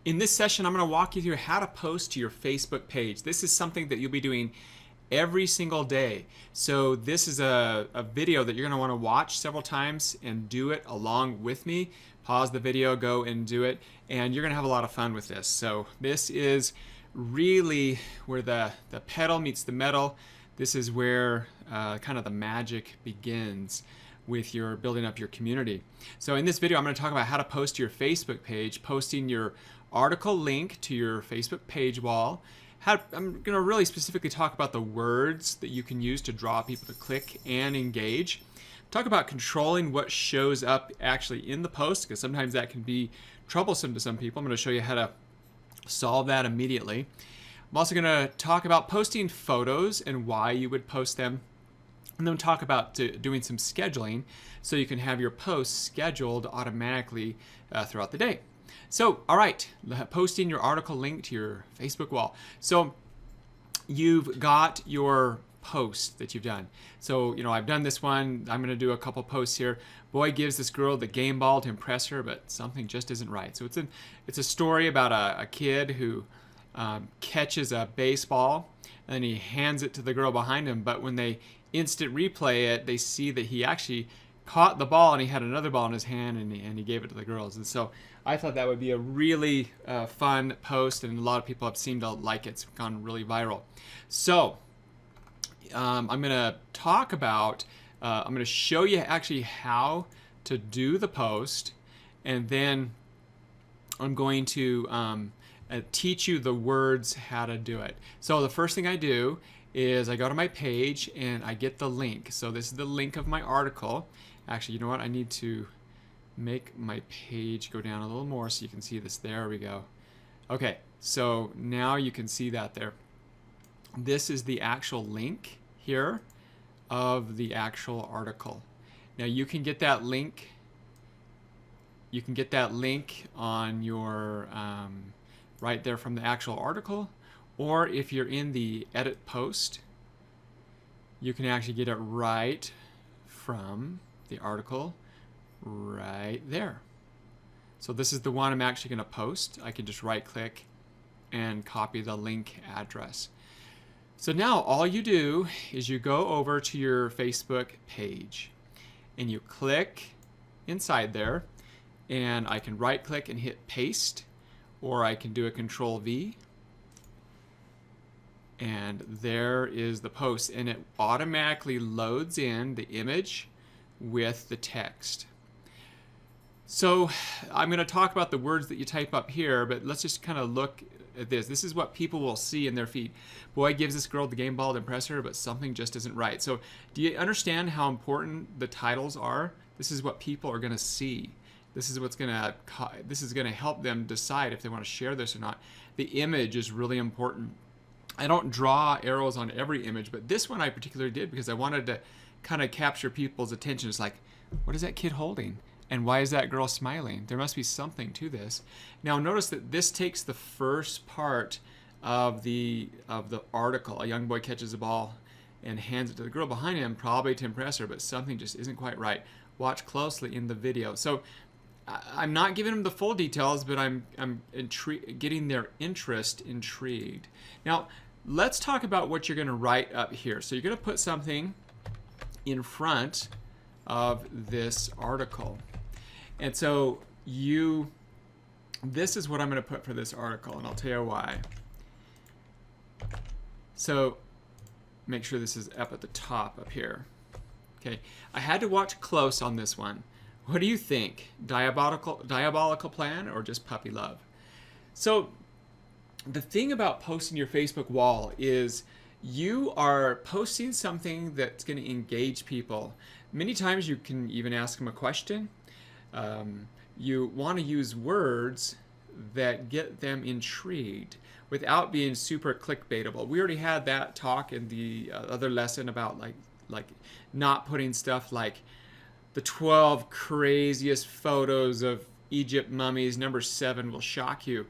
In this session, I'm going to walk you through how to post to your Facebook page. This is something that you'll be doing every single day. So this is a video that you're going to want to watch several times and do it along with me. Pause the video, go and do it, and you're going to have a lot of fun with this. So this is really where the pedal meets the metal. This is where kind of the magic begins with your building up your community. So in this video, I'm going to talk about how to post to your Facebook page, posting your article link to your Facebook page wall. I'm going to really specifically talk about the words that you can use to draw people to click and engage. Talk about controlling what shows up actually in the post, because sometimes that can be troublesome to some people. I'm going to show you how to solve that immediately. I'm also going to talk about posting photos and why you would post them. And then talk about doing some scheduling so you can have your posts scheduled automatically throughout the day. So, all right, posting your article link to your Facebook wall. So you've got your post that you've done. So, I've done this one. I'm going to do a couple posts here. Boy gives this girl the game ball to impress her, but something just isn't right. So it's a story about a kid who catches a baseball and then he hands it to the girl behind him. But when they instant replay it, they see that he actually caught the ball and he had another ball in his hand and he gave it to the girls. And so I thought that would be a really fun post, and a lot of people have seemed to like it. It's gone really viral. So I'm going to talk about, I'm going to show you actually how to do the post, and then I'm going to teach you the words how to do it. So the first thing I do is I go to my page and I get the link. So this is the link of my article. Actually, you know what? I need to make my page go down a little more so you can see this. There we go. Okay, so now you can see that there. This is the actual link here of the actual article. Now you can get that link. You can get that link on your right there from the actual article. Or if you're in the edit post, you can actually get it right from the article right there. So this is the one I'm actually going to post. I can just right click and copy the link address. So now all you do is you go over to your Facebook page and you click inside there, and I can right click and hit paste, or I can do a Control V. And there is the post, and it automatically loads in the image with the text. So I'm going to talk about the words that you type up here, but let's just kind of look at this. This is what people will see in their feed. Boy gives this girl the game ball to impress her, but something just isn't right. So do you understand how important the titles are? This is what people are going to see. This is going to help them decide if they want to share this or not. The image is really important. I don't draw arrows on every image, but this one I particularly did because I wanted to kind of capture people's attention. It's like, what is that kid holding? And why is that girl smiling? There must be something to this. Now notice that this takes the first part of the article. A young boy catches a ball and hands it to the girl behind him, probably to impress her, but something just isn't quite right. Watch closely in the video. So I'm not giving them the full details, but I'm getting their interest intrigued. Now, let's talk about what you're going to write up here. So you're going to put something in front of this article. And so this is what I'm going to put for this article, and I'll tell you why. So make sure this is up at the top up here. Okay, I had to watch close on this one. What do you think? Diabolical plan or just puppy love? So the thing about posting your Facebook wall is you are posting something that's going to engage people. Many times you can even ask them a question. You want to use words that get them intrigued without being super clickbaitable. We already had that talk in the other lesson about like not putting stuff like the 12 craziest photos of Egypt mummies, number 7 will shock you.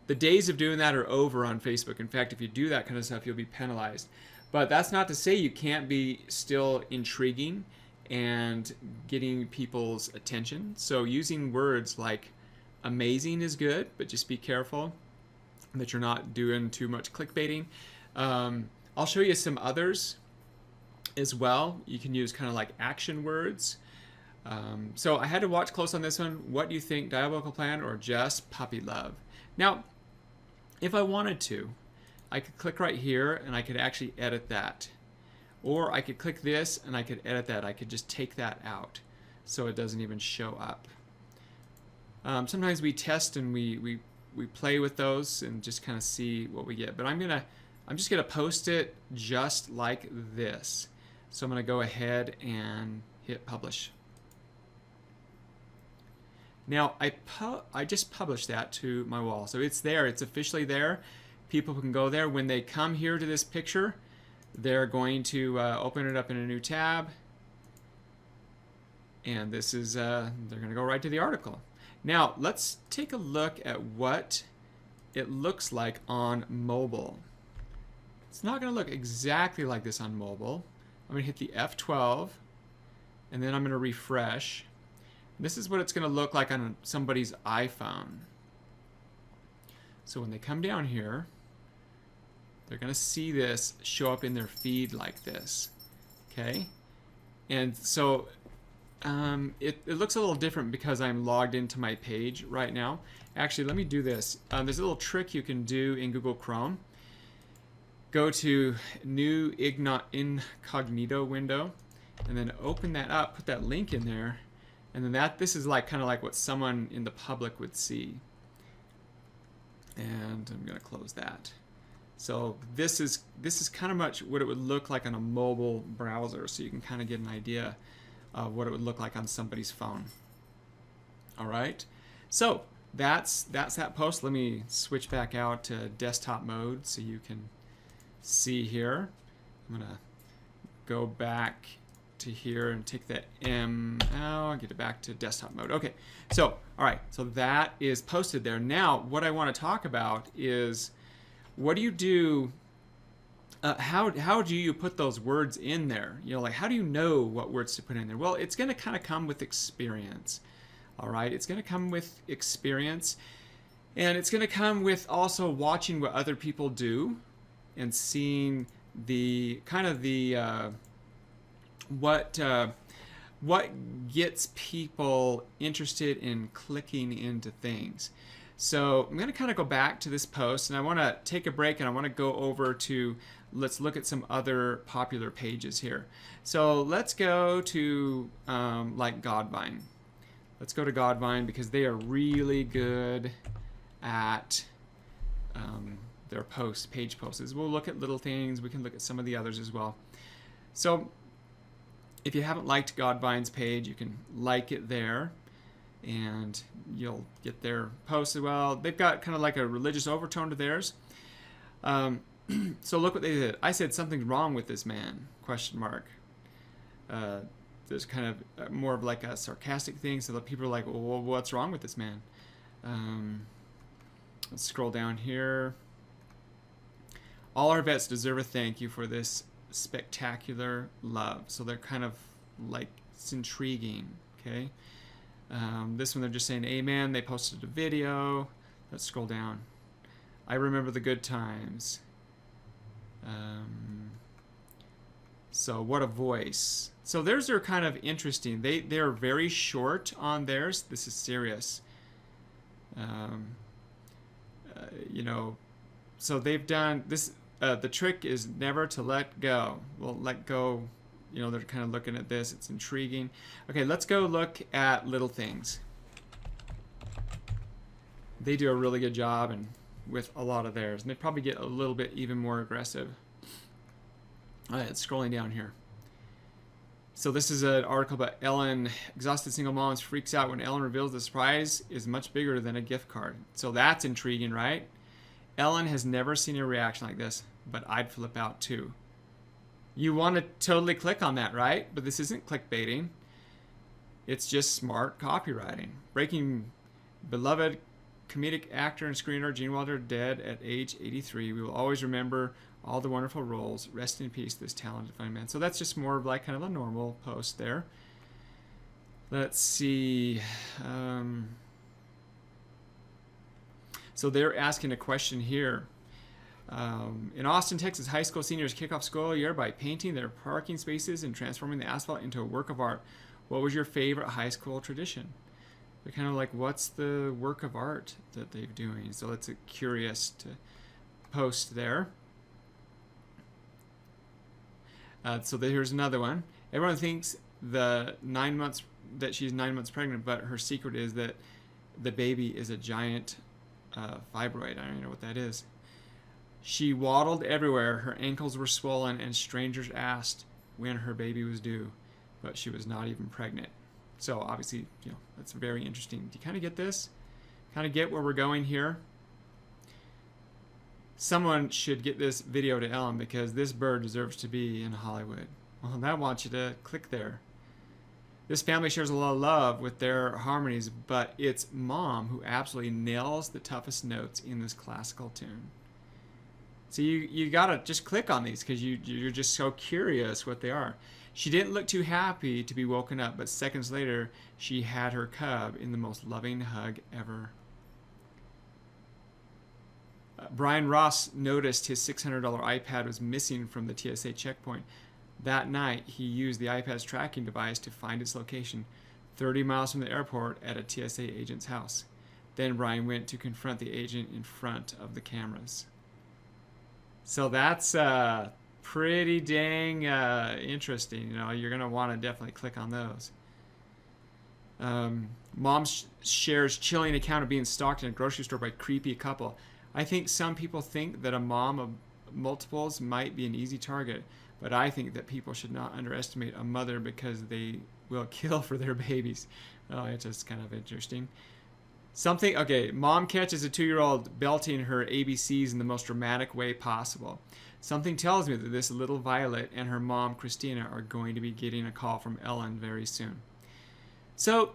The days of doing that are over on Facebook. In fact, if you do that kind of stuff, you'll be penalized. But that's not to say you can't be still intriguing and getting people's attention. So using words like amazing is good, but just be careful that you're not doing too much clickbaiting. I'll show you some others as well. You can use kind of like action words. So I had to watch close on this one. What do you think, diabolical plan or just puppy love? Now, if I wanted to, I could click right here and I could actually edit that. Or I could click this and I could edit that. I could just take that out so it doesn't even show up. Sometimes we test and we play with those and just kind of see what we get. But I'm just gonna post it just like this. So I'm gonna go ahead and hit publish. Now I just published that to my wall, so it's there. It's officially there. People can go there. When they come here to this picture, they're going to open it up in a new tab, and this is they're going to go right to the article. Now let's take a look at what it looks like on mobile. It's not going to look exactly like this on mobile. I'm going to hit the F12, and then I'm going to refresh. This is what it's going to look like on somebody's iPhone. So when they come down here, they're going to see this show up in their feed like this. Okay? And so it looks a little different because I'm logged into my page right now. Actually, let me do this. There's a little trick you can do in Google Chrome. Go to new incognito window and then open that up, put that link in there. And then this is like kind of like what someone in the public would see. And I'm going to close that. So this is kind of much what it would look like on a mobile browser, so you can kind of get an idea of what it would look like on somebody's phone. All right. So that's that post. Let me switch back out to desktop mode so you can see here. I'm going to go back to here and take that M out and get it back to desktop mode. Okay, so all right, so that is posted there. Now what I want to talk about is what do you do, how do you put those words in there? You know, like how do you know what words to put in there? Well, it's going to kind of come with experience. All right, it's going to come with experience, and it's going to come with also watching what other people do and seeing the kind of the what gets people interested in clicking into things. So I'm going to kind of go back to this post, and I want to take a break, and I want to go over to, let's look at some other popular pages here. So let's go to like Godvine. Let's go to Godvine because they are really good at their page posts. We'll look at little things. We can look at some of the others as well. So if you haven't liked Godvine's page, you can like it there, and you'll get their posts as well. They've got kind of like a religious overtone to theirs. So look what they did. I said something's wrong with this man, question mark. There's kind of more of like a sarcastic thing, so that people are like, well, what's wrong with this man? Let's scroll down here. All our vets deserve a thank you for this spectacular love. So they're kind of like, it's intriguing. Okay, this one they're just saying amen. They posted a video. Let's scroll down. I remember the good times. So what a voice. So theirs are kind of interesting. They're very short on theirs. This is serious. You know, so they've done this. The trick is never to let go. Well, let go, you know, they're kind of looking at this. It's intriguing. Okay, let's go look at little things. They do a really good job and with a lot of theirs. And they probably get a little bit even more aggressive. All right, scrolling down here. So this is an article about Ellen. Exhausted single moms freaks out when Ellen reveals the surprise is much bigger than a gift card. So that's intriguing, right? Ellen has never seen a reaction like this, but I'd flip out too. You want to totally click on that, right? But this isn't clickbaiting. It's just smart copywriting. Breaking beloved comedic actor and screenwriter Gene Wilder dead at age 83. We will always remember all the wonderful roles. Rest in peace, this talented fine man. So that's just more of like kind of a normal post there. Let's see. So they're asking a question here. In Austin, Texas, high school seniors kick off school year by painting their parking spaces and transforming the asphalt into a work of art. What was your favorite high school tradition? They're kind of like, what's the work of art that they're doing? So it's curious to post there. So here's another one. Everyone thinks that she's 9 months pregnant, but her secret is that the baby is a giant fibroid. I don't even know what that is. She waddled everywhere. Her ankles were swollen, and strangers asked when her baby was due, but she was not even pregnant. So obviously, that's very interesting. Do you kind of get this? Kind of get where we're going here? Someone should get this video to Ellen because this bird deserves to be in Hollywood. Well, I want you to click there. This family shares a lot of love with their harmonies, but it's mom who absolutely nails the toughest notes in this classical tune. So you gotta just click on these because you're just so curious what they are. She didn't look too happy to be woken up, but seconds later she had her cub in the most loving hug ever. Brian Ross noticed his $600 iPad was missing from the TSA checkpoint. That night, he used the iPad's tracking device to find its location 30 miles from the airport at a TSA agent's house. Then Brian went to confront the agent in front of the cameras. So that's pretty dang interesting. You're going to want to definitely click on those. Mom shares chilling account of being stalked in a grocery store by creepy couple. I think some people think that a mom of multiples might be an easy target, but I think that people should not underestimate a mother because they will kill for their babies. Oh, it's just kind of interesting. Mom catches a 2-year-old belting her ABCs in the most dramatic way possible. Something tells me that this little Violet and her mom, Christina, are going to be getting a call from Ellen very soon. So,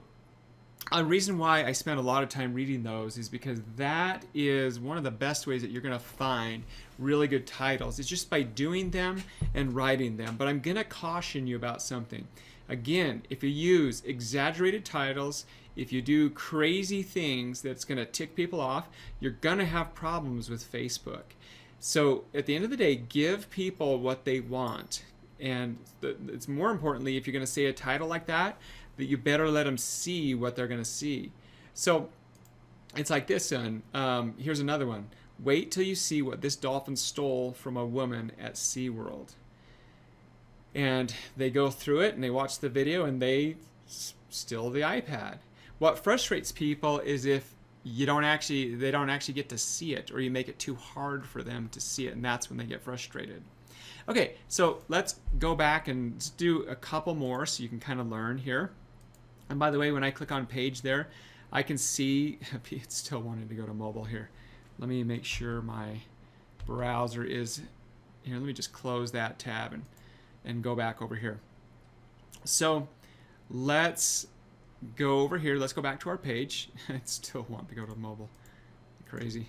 a reason why I spend a lot of time reading those is because that is one of the best ways that you're going to find really good titles. It's just by doing them and writing them. But I'm going to caution you about something. Again, if you use exaggerated titles, if you do crazy things that's going to tick people off, you're going to have problems with Facebook. So at the end of the day, give people what they want. And it's more importantly, if you're going to say a title like that you better let them see what they're going to see. So it's like this one. Here's another one. Wait till you see what this dolphin stole from a woman at SeaWorld. And they go through it and they watch the video and they steal the iPad. What frustrates people is if they don't actually get to see it, or you make it too hard for them to see it, and that's when they get frustrated. Okay, so let's go back and do a couple more so you can kind of learn here. And by the way, when I click on page there, I can see it's still wanting to go to mobile here. Let me make sure my browser is here. Let me just close that tab and go back over here. So let's go over here. Let's go back to our page. It still wants to go to mobile. Crazy.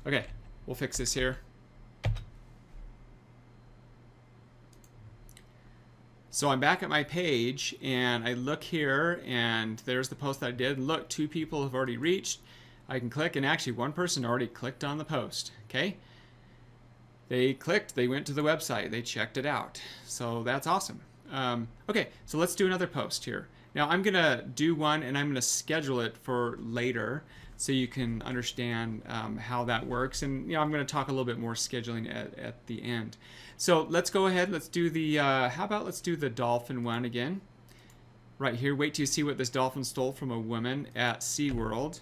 Okay, we'll fix this here. So I'm back at my page and I look here and there's the post that I did. Look, 2 people have already reached. I can click and actually one person already clicked on the post. Okay. They clicked, they went to the website, they checked it out. So that's awesome. Okay, so let's do another post here. Now I'm gonna do one and I'm gonna schedule it for later so you can understand how that works. And I'm gonna talk a little bit more scheduling at the end. So let's go ahead, let's do the, let's do the dolphin one again. Right here, wait till you see what this dolphin stole from a woman at SeaWorld.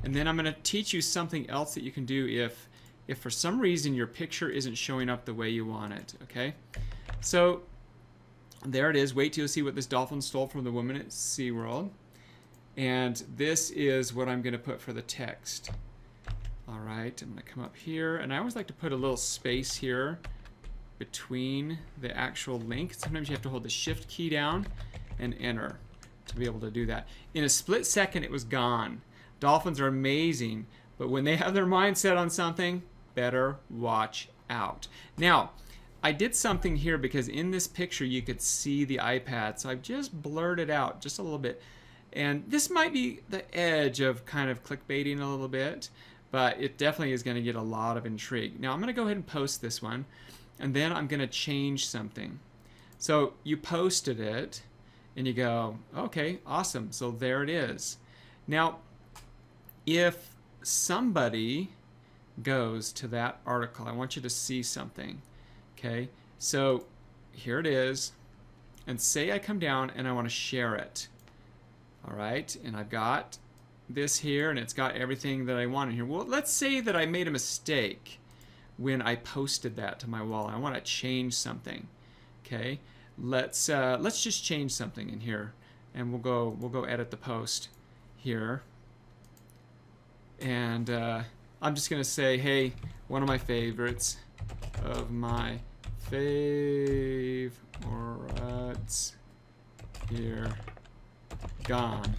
And then I'm gonna teach you something else that you can do if for some reason your picture isn't showing up the way you want it, okay? So there it is, wait till you see what this dolphin stole from the woman at SeaWorld. And this is what I'm gonna put for the text. All right, I'm gonna come up here, and I always like to put a little space here between the actual link. Sometimes you have to hold the shift key down and enter to be able to do that. In a split second, it was gone. Dolphins are amazing, but when they have their mind set on something, better watch out. Now, I did something here because in this picture you could see the iPad, so I've just blurred it out just a little bit. And this might be the edge of kind of clickbaiting a little bit, but it definitely is going to get a lot of intrigue. Now I'm going to go ahead and post this one, and then I'm going to change something. So you posted it, and you go, okay, awesome. So there it is. Now, if somebody goes to that article, I want you to see something. Okay, so here it is, and say I come down and I want to share it. All right, and I've got this here, and it's got everything that I want in here. Well, let's say that I made a mistake when I posted that to my wall. I want to change something. Okay, let's just change something in here, and we'll go edit the post here, and I'm just gonna say, hey, one of my favorites of my favorites here gone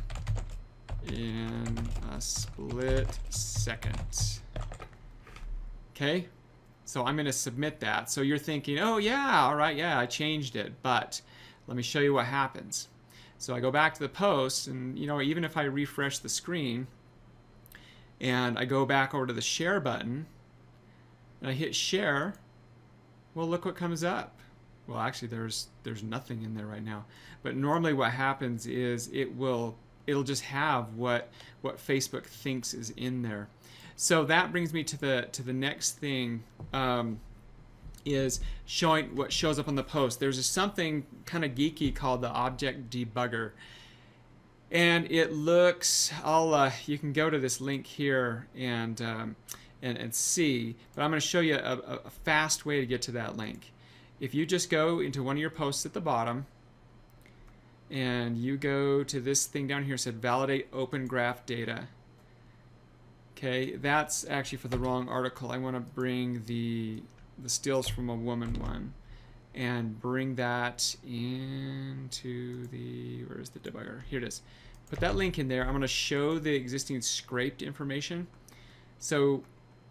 in a split second. Okay, so I'm going to submit that. So you're thinking, oh yeah, all right, yeah, I changed it, but let me show you what happens. So I go back to the post, and you know, even if I refresh the screen and I go back over to the share button and I hit share, well, look what comes up. Well, actually there's nothing in there right now, but normally what happens is it'll just have what Facebook thinks is in there. So that brings me to the next thing, is showing what shows up on the post. There's something kind of geeky called the object debugger, and it looks, you can go to this link here and see, but I'm going to show you a fast way to get to that link. If you just go into one of your posts at the bottom, and you go to this thing down here, said validate open graph data. Okay, that's actually for the wrong article. I want to bring the stills from a woman one and bring that into the, where's the debugger? Here it is. Put that link in there. I'm going to show the existing scraped information. So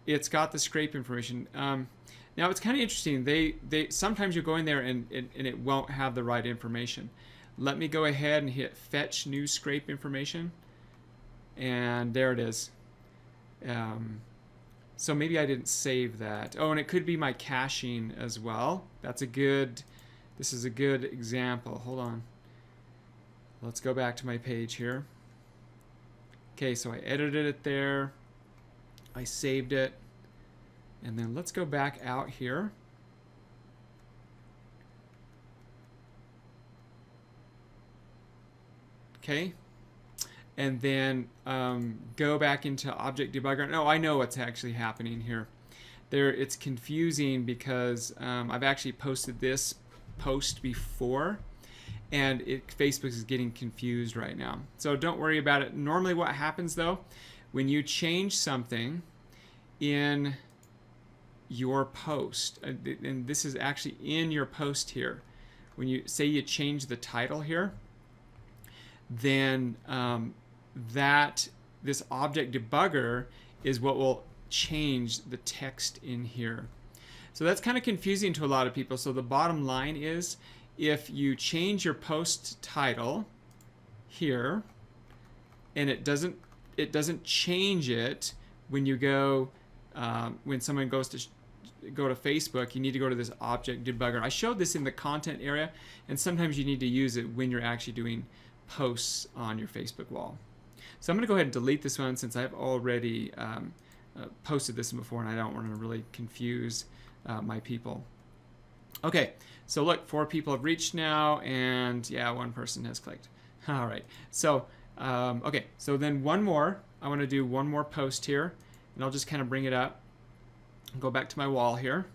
it's got the scrape information. Now it's kind of interesting. They sometimes you go in there and it won't have the right information. Let me go ahead and hit fetch new scrape information, and there it is. So maybe I didn't save that. Oh, and it could be my caching as well. This is a good example. Hold on. Let's go back to my page here. Okay, so I edited it there. I saved it. And then let's go back out here. Okay, and then go back into object debugger. No, I know what's actually happening here. It's confusing because I've actually posted this post before, and Facebook is getting confused right now. So don't worry about it. Normally what happens though, when you change something in your post, and this is actually in your post here, when you say you change the title here, then this object debugger is what will change the text in here. So that's kind of confusing to a lot of people. So the bottom line is, if you change your post title here and it doesn't change it when you go when someone goes to go to Facebook, you need to go to this object debugger. I showed this in the content area, and sometimes you need to use it when you're actually doing posts on your Facebook wall. So I'm going to go ahead and delete this one since I've already posted this before, and I don't want to really confuse my people. Okay, so look, 4 people have reached now, and yeah, 1 person has clicked. All right, so okay, so then one more. I want to do one more post here, and I'll just kind of bring it up. Go back to my wall here.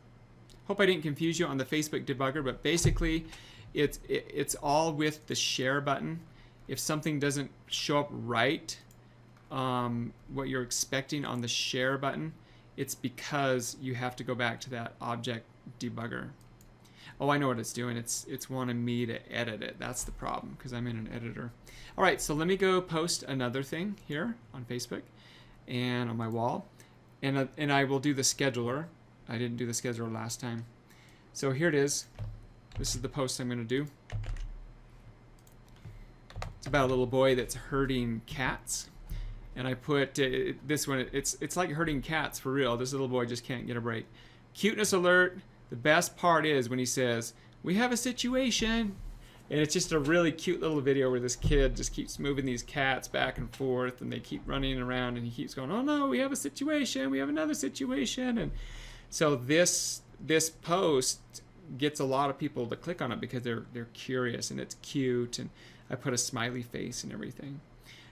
Hope I didn't confuse you on the Facebook debugger, but basically it's all with the share button. If something doesn't show up right, what you're expecting on the share button, it's because you have to go back to that object debugger. Oh, I know what it's doing. It's wanting me to edit it. That's the problem, because I'm in an editor. All right, so let me go post another thing here on Facebook and on my wall, and I will do the scheduler. I didn't do the scheduler last time. So here it is. This is the post I'm going to do. It's about a little boy that's herding cats. and I put this one. It's like herding cats for real. This little boy just can't get a break. Cuteness alert. The best part is when he says, "We have a situation." And it's just a really cute little video where this kid just keeps moving these cats back and forth, and they keep running around, and he keeps going, "Oh no, we have a situation, we have another situation." And so this post gets a lot of people to click on it because they're curious, and it's cute, and I put a smiley face and everything.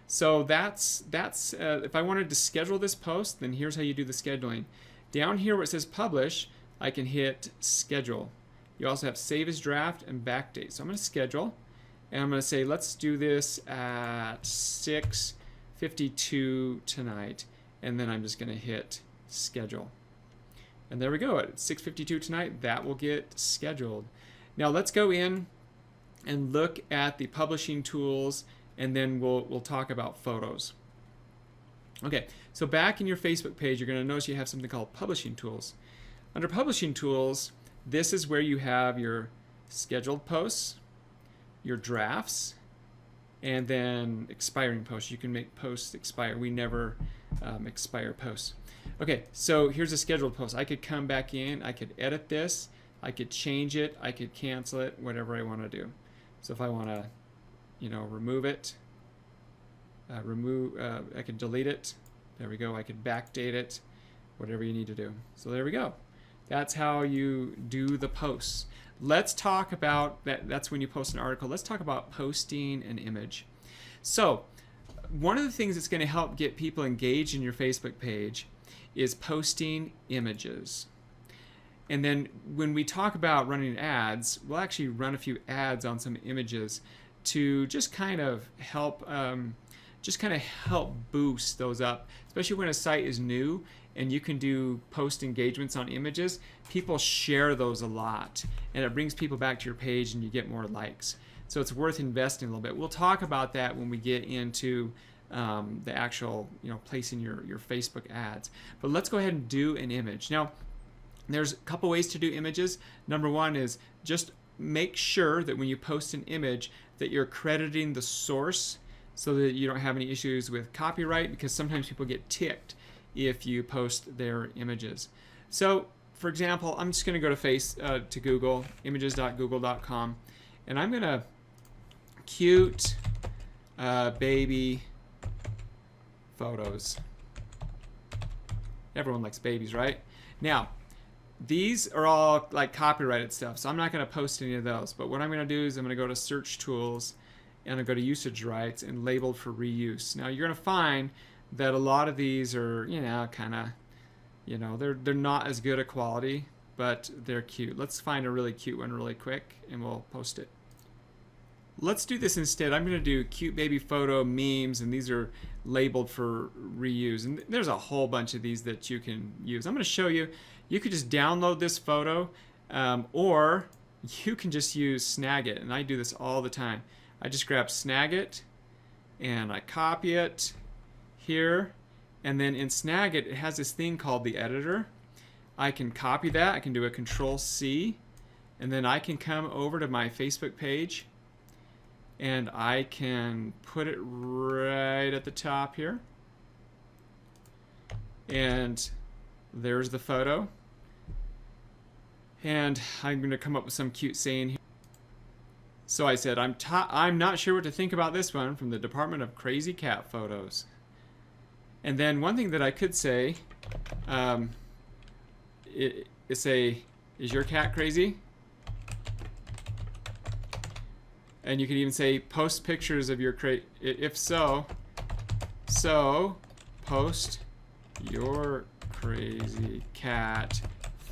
So that's if I wanted to schedule this post, then here's how you do the scheduling. Down here where it says publish, I can hit schedule. You also have save as draft and backdate. So I'm going to schedule, and I'm going to say, let's do this at 6:52 tonight, and then I'm just going to hit schedule. And there we go. At 6:52 tonight, that will get scheduled. Now let's go in and look at the publishing tools, and then we'll talk about photos. Okay, so back in your Facebook page, you're going to notice you have something called publishing tools. Under publishing tools, this is where you have your scheduled posts, your drafts, and then expiring posts. You can make posts expire. We never expire posts. Okay, so here's a scheduled post. I could come back in, I could edit this, I could change it, I could cancel it, whatever I want to do. So if I want to, remove it, I could delete it. There we go. I could backdate it, whatever you need to do. So there we go. That's how you do the posts. Let's talk about that. That's when you post an article. Let's talk about posting an image. So one of the things that's going to help get people engaged in your Facebook page is posting images. And then when we talk about running ads, we'll actually run a few ads on some images to just kind of help boost those up, especially when a site is new and you can do post engagements on images. People share those a lot, and it brings people back to your page, and you get more likes. So it's worth investing a little bit. We'll talk about that when we get into the actual, placing your Facebook ads. But let's go ahead and do an image. Now, there's a couple ways to do images. Number one is just make sure that when you post an image that you're crediting the source so that you don't have any issues with copyright, because sometimes people get ticked if you post their images. So, for example, I'm just going to go to Google, images.google.com, and I'm going to cute baby photos. Everyone likes babies, right? Now, these are all like copyrighted stuff, so I'm not going to post any of those. But what I'm going to do is I'm going to go to search tools, and I'm going to go to usage rights and labeled for reuse. Now, you're going to find that a lot of these are, they're not as good a quality, but they're cute. Let's find a really cute one really quick, and we'll post it. Let's do this instead. I'm going to do cute baby photo memes, and these are labeled for reuse. And there's a whole bunch of these that you can use. I'm going to show you. You could just download this photo, or you can just use Snagit, and I do this all the time. I just grab Snagit, and I copy it here, and then in Snagit it has this thing called the editor. I can copy that. I can do a Control-C, and then I can come over to my Facebook page, and I can put it right at the top here, and there's the photo, and I'm going to come up with some cute saying here. So I said, I'm not sure what to think about this one, from the Department of Crazy Cat Photos. And then one thing that I could say, is your cat crazy? And you could even say, post pictures of your if so, post your crazy cat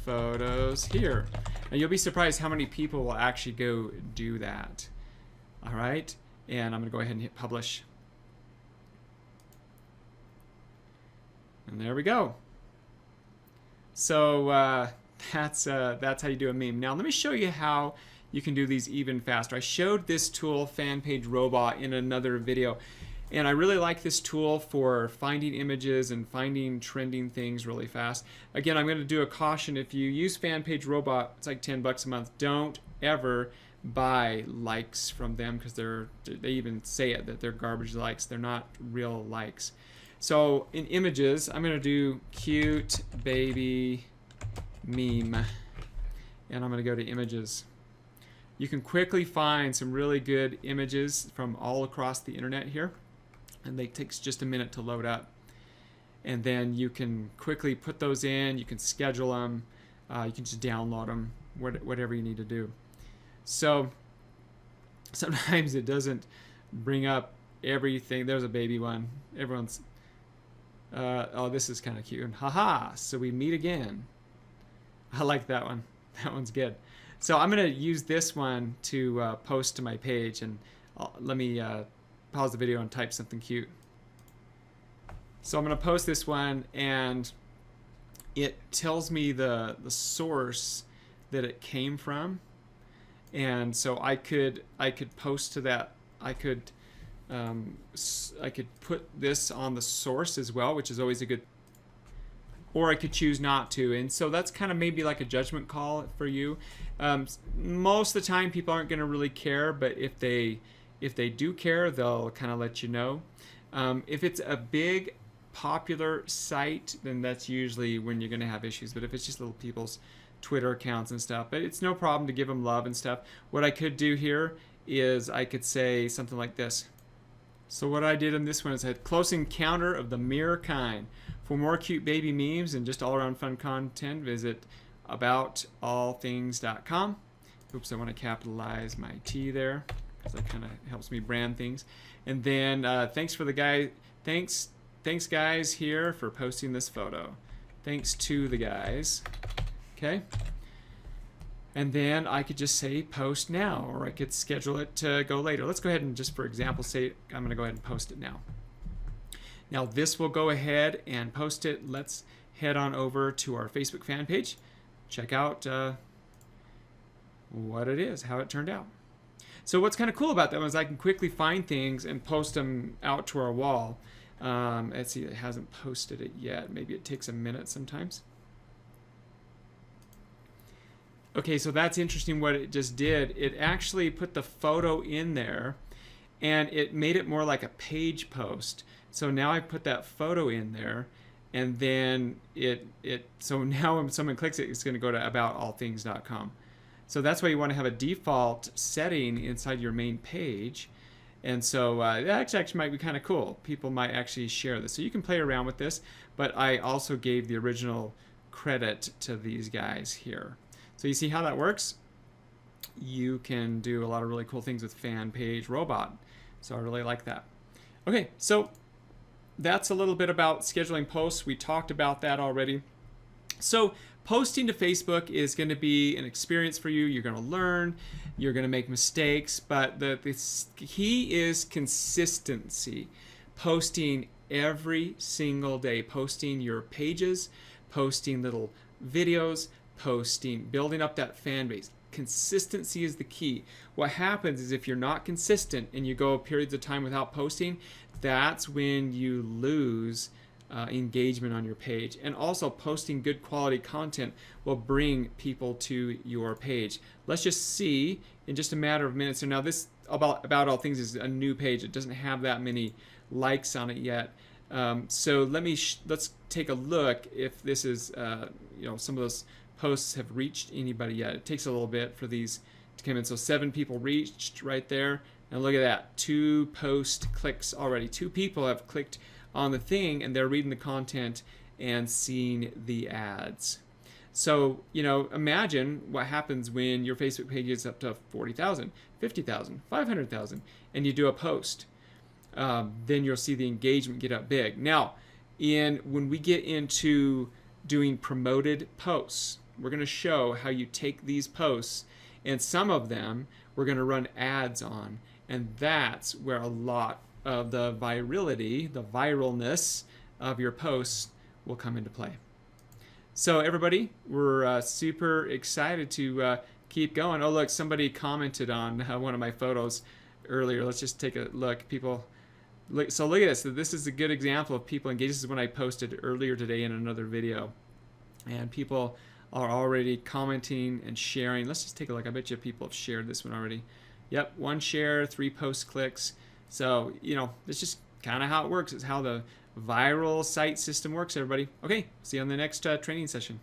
photos here. And you'll be surprised how many people will actually go do that. All right, and I'm going to go ahead and hit publish. And there we go. So that's how you do a meme. Now let me show you how you can do these even faster. I showed this tool, Fan Page Robot, in another video. And I really like this tool for finding images and finding trending things really fast. Again, I'm going to do a caution. If you use Fan Page Robot, it's like $10 a month. Don't ever buy likes from them, because they even say it, that they're garbage likes. They're not real likes. So in images, I'm going to do cute baby meme, and I'm going to go to images. You can quickly find some really good images from all across the internet here, and they takes just a minute to load up. And then you can quickly put those in. You can schedule them. You can just download them, whatever you need to do. So sometimes it doesn't bring up everything. There's a baby one. Everyone's, oh, this is kind of cute. Haha, so we meet again. I like that one. That one's good. So I'm going to use this one to post to my page. And let me pause the video and type something cute. So I'm going to post this one, and it tells me the source that it came from. And so I could post to that. I could put this on the source as well, which is always a good, or I could choose not to. And so that's kind of maybe like a judgment call for you. Most of the time people aren't going to really care, but if they do care, they'll kind of let you know. If it's a big popular site, then that's usually when you're going to have issues. But if it's just little people's Twitter accounts and stuff, but it's no problem to give them love and stuff. What I could do here is I could say something like this. So what I did in this one is I had close encounter of the mirror kind. For more cute baby memes and just all around fun content, visit aboutallthings.com. Oops, I want to capitalize my T there because that kind of helps me brand things. And then thanks guys here for posting this photo. Thanks to the guys. Okay. And then I could just say post now, or I could schedule it to go later. Let's go ahead and just for example say I'm going to go ahead and post it now. Now this will go ahead and post it. Let's head on over to our Facebook fan page. Check out what it is, how it turned out. So what's kind of cool about that one is I can quickly find things and post them out to our wall. Let's see, it hasn't posted it yet. Maybe it takes a minute sometimes. Okay, so that's interesting what it just did. It actually put the photo in there, and it made it more like a page post. So now I put that photo in there, and then so now when someone clicks it, it's going to go to aboutallthings.com. So that's why you want to have a default setting inside your main page. And so that actually might be kind of cool. People might actually share this. So you can play around with this, but I also gave the original credit to these guys here. So you see how that works? You can do a lot of really cool things with Fan Page Robot. So I really like that. Okay, so that's a little bit about scheduling posts. We talked about that already. So posting to Facebook is going to be an experience for you. You're going to learn. You're going to make mistakes. But the key is consistency. Posting every single day. Posting your pages. Posting little videos. Posting. Building up that fan base. Consistency is the key. What happens is if you're not consistent and you go periods of time without posting, that's when you lose engagement on your page. And also posting good quality content will bring people to your page. Let's just see in just a matter of minutes. So now this about all things is a new page. It doesn't have that many likes on it yet. So let's take a look if this is some of those posts have reached anybody yet. It takes a little bit for these to come in. So 7 people reached right there. And look at that, 2 post clicks already. 2 people have clicked on the thing and they're reading the content and seeing the ads. So, imagine what happens when your Facebook page is up to 40,000, 50,000, 500,000, and you do a post. Then you'll see the engagement get up big. Now, when we get into doing promoted posts, we're going to show how you take these posts, and some of them we're going to run ads on, and that's where a lot of the virality, the viralness of your posts will come into play. So everybody, we're super excited to keep going. Oh look, somebody commented on one of my photos earlier. Let's just take a look. So look at this. So this is a good example of people engaged. This is when I posted earlier today in another video. And people are already commenting and sharing. Let's just take a look. I bet you people have shared this one already. Yep, 1 share, 3 post clicks. So, it's just kind of how it works. It's how the viral site system works, everybody. Okay, see you on the next training session.